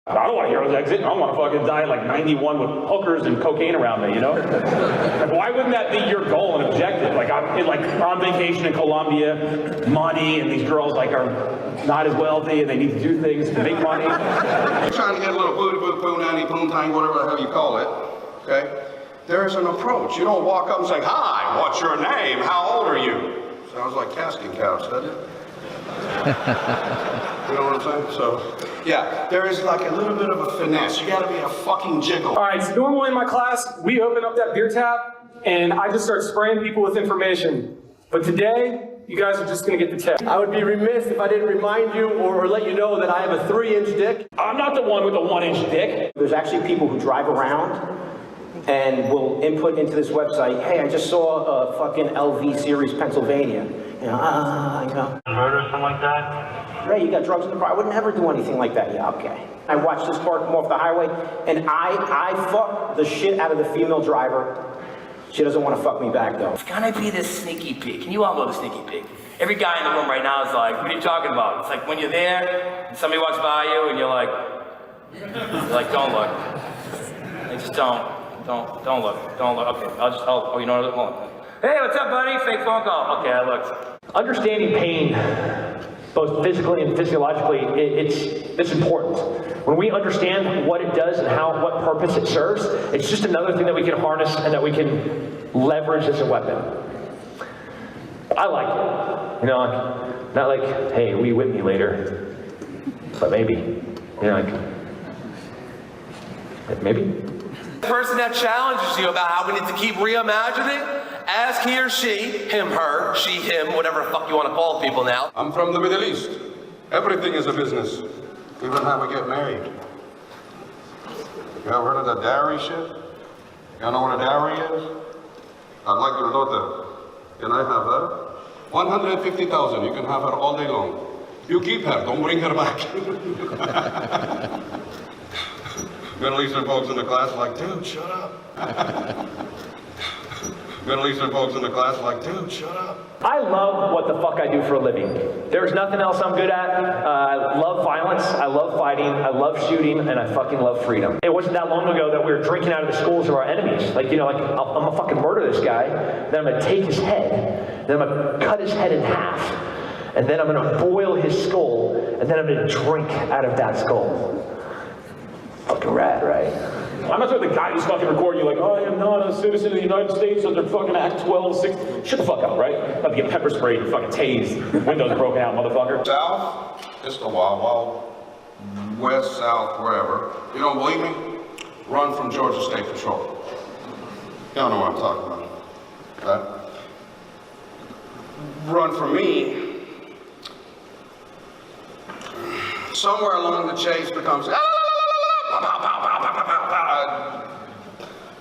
I don't want a hero's exit. I don't want to fucking die at like 91 with hookers and cocaine around me, you know? Why wouldn't that be your goal and objective? Like I'm on vacation in Colombia, money, and these girls like are not as wealthy and they need to do things to make money. You're trying to get a little booty, nanny, poontang, whatever the hell you call it, okay? There's an approach. You don't walk up and say, hi, what's your name? How old are you? Sounds like casting couch, doesn't it? You know what I'm saying? So, yeah, there is like a little bit of a finesse. You gotta be a fucking jiggle. All right, so normally in my class, we open up that beer tap, and I just start spraying people with information. But today, you guys are just gonna get the tip. I would be remiss if I didn't remind you or let you know that I have a 3-inch dick. I'm not the one with a 1-inch dick. There's actually people who drive around and will input into this website, hey, I just saw a fucking LV Series Pennsylvania. You know, Murder or something like that? Ray, you got drugs in the car? I would never do anything like that. Yeah, okay. I watched this car come off the highway, and I fucked the shit out of the female driver. She doesn't want to fuck me back, though. It's gonna be the sneaky peek, and you all know the sneaky peek. Every guy in the room right now is like, what are you talking about? It's like when you're there, and somebody walks by you, and you're like, don't look. They just don't look. Okay, oh, you know what? Hold on. Hey, what's up, buddy? Fake phone call. Okay, I looked. Understanding pain, both physically and physiologically, it's important. When we understand what it does and what purpose it serves, it's just another thing that we can harness and that we can leverage as a weapon. I like it. You know, like, not like, hey, will you whip me later? But maybe. You know, like, maybe. The person that challenges you about how we need to keep reimagining, ask he or she, him, her, she, him, whatever the fuck you want to call people now. I'm from the Middle East. Everything is a business, even how we get married. You ever heard of the dowry shit? You know what a dowry is? I'd like your daughter. Can I have her? 150,000. You can have her all day long. You keep her. Don't bring her back. Middle Eastern folks in the class are like, dude, shut up. Middle Eastern folks in the class are like, dude, shut up. I love what the fuck I do for a living. There's nothing else I'm good at. I love violence, I love fighting, I love shooting, and I fucking love freedom. It wasn't that long ago that we were drinking out of the skulls of our enemies. Like, you know, like, I'm gonna fucking murder this guy, then I'm gonna take his head, then I'm gonna cut his head in half, and then I'm gonna boil his skull, and then I'm gonna drink out of that skull. Fucking rad, right? I'm not sure the guy who's fucking recording you like, oh, I am not a citizen of the United States under fucking Act 12, 6. Shut the fuck up, right? About to get pepper sprayed and fucking tased. Windows broken out, motherfucker. South, it's the Wild Wild West, South, wherever. You don't believe me? Run from Georgia State Patrol. Y'all know what I'm talking about, right? Run from me. Somewhere along the chase becomes,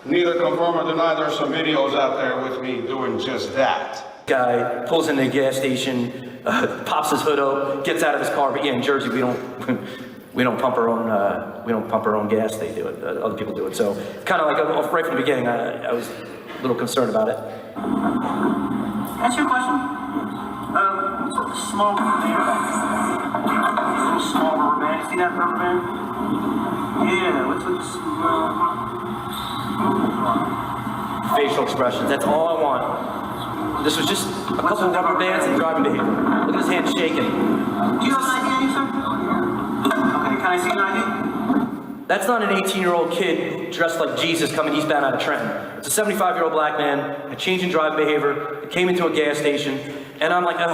neither confirm or deny there's some videos out there with me doing just that. Guy pulls into a gas station, pops his hood up, gets out of his car. But yeah, in Jersey we don't pump our own gas. They do it. Other people do it. So kind of like right from the beginning, I was a little concerned about it. Ask your question. What's with the small rubber band? Little small rubber band. See that rubber band? Yeah. What's with the small? Facial expressions. That's all I want. This was just a couple of rubber bands and driving behavior. Look at his hand shaking. Do you have an ID, sir? Okay. Can I see an ID? That's not an 18-year-old kid dressed like Jesus coming eastbound out of Trenton. It's a 75-year-old black man, a change in driving behavior, came into a gas station, and I'm like, what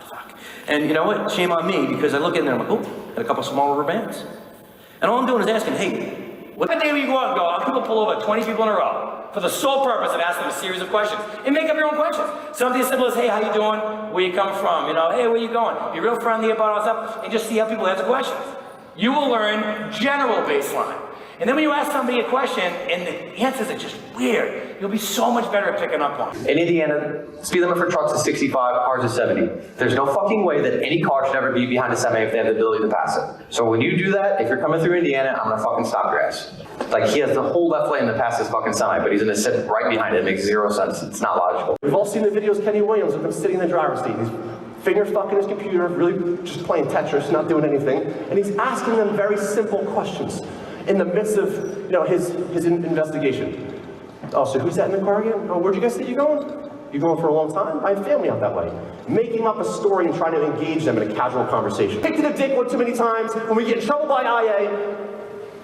the fuck? And you know what? Shame on me, because I look in there and I'm like, oh, got a couple small rubber bands. And all I'm doing is asking, hey, what day will you go out and go, people pull over 20 people in a row for the sole purpose of asking them a series of questions and make up your own questions. Something as simple as, hey, how you doing? Where you coming from? You know, hey, where you going? Be real friendly about all stuff and just see how people answer questions. You will learn general baseline. And then when you ask somebody a question and the answers are just weird, you'll be so much better at picking up on it. In Indiana, speed limit for trucks is 65, cars is 70. There's no fucking way that any car should ever be behind a semi if they have the ability to pass it. So when you do that, if you're coming through Indiana, I'm gonna fucking stop your ass. Like, he has the whole left lane to pass this fucking semi, but he's gonna sit right behind it. It makes zero sense. It's not logical. We've all seen the videos of Kenny Williams with him sitting in the driver's seat. He's finger fucking his computer, really just playing Tetris, not doing anything, and he's asking them very simple questions in the midst of, you know, his investigation. Oh, so who's that in the car again? Oh, where'd you guys say you're going? You going for a long time? I have family out that way. Making up a story and trying to engage them in a casual conversation. Kicked in the dick one too many times, when we get in trouble by IA,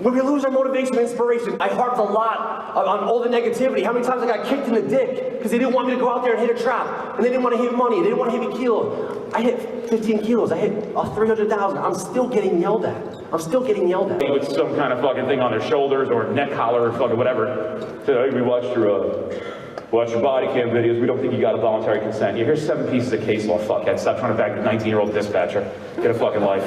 when we lose our motivation and inspiration. I harped a lot on all the negativity. How many times I got kicked in the dick because they didn't want me to go out there and hit a trap, and they didn't want to hit money, they didn't want to hit me kilo. I hit 15 kilos, I hit 300,000. I'm still getting yelled at. I'm still getting yelled at. With some kind of fucking thing on their shoulders or neck collar or fucking whatever. So, hey, we watched your body cam videos. We don't think you got a voluntary consent. Yeah, here's 7 pieces of case law, fuckhead. Stop trying to back the 19-year-old dispatcher. Get a fucking life.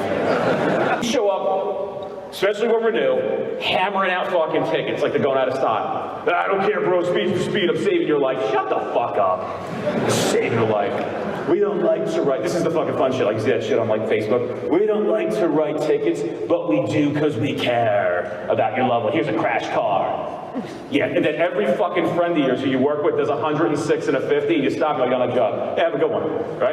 Show up, especially when we're new, hammering out fucking tickets like they're going out of style. I don't care, bro. Speed. I'm saving your life. Shut the fuck up. Saving your life. We don't like to write. This is the fucking fun shit. Like you see that shit on like Facebook. We don't like to write tickets, but we do because we care about your loved one. Here's a crash car. Yeah, and then every fucking friend of yours who you work with does 106 and a 50, and you stop going on a job. Yeah, have a good one, right?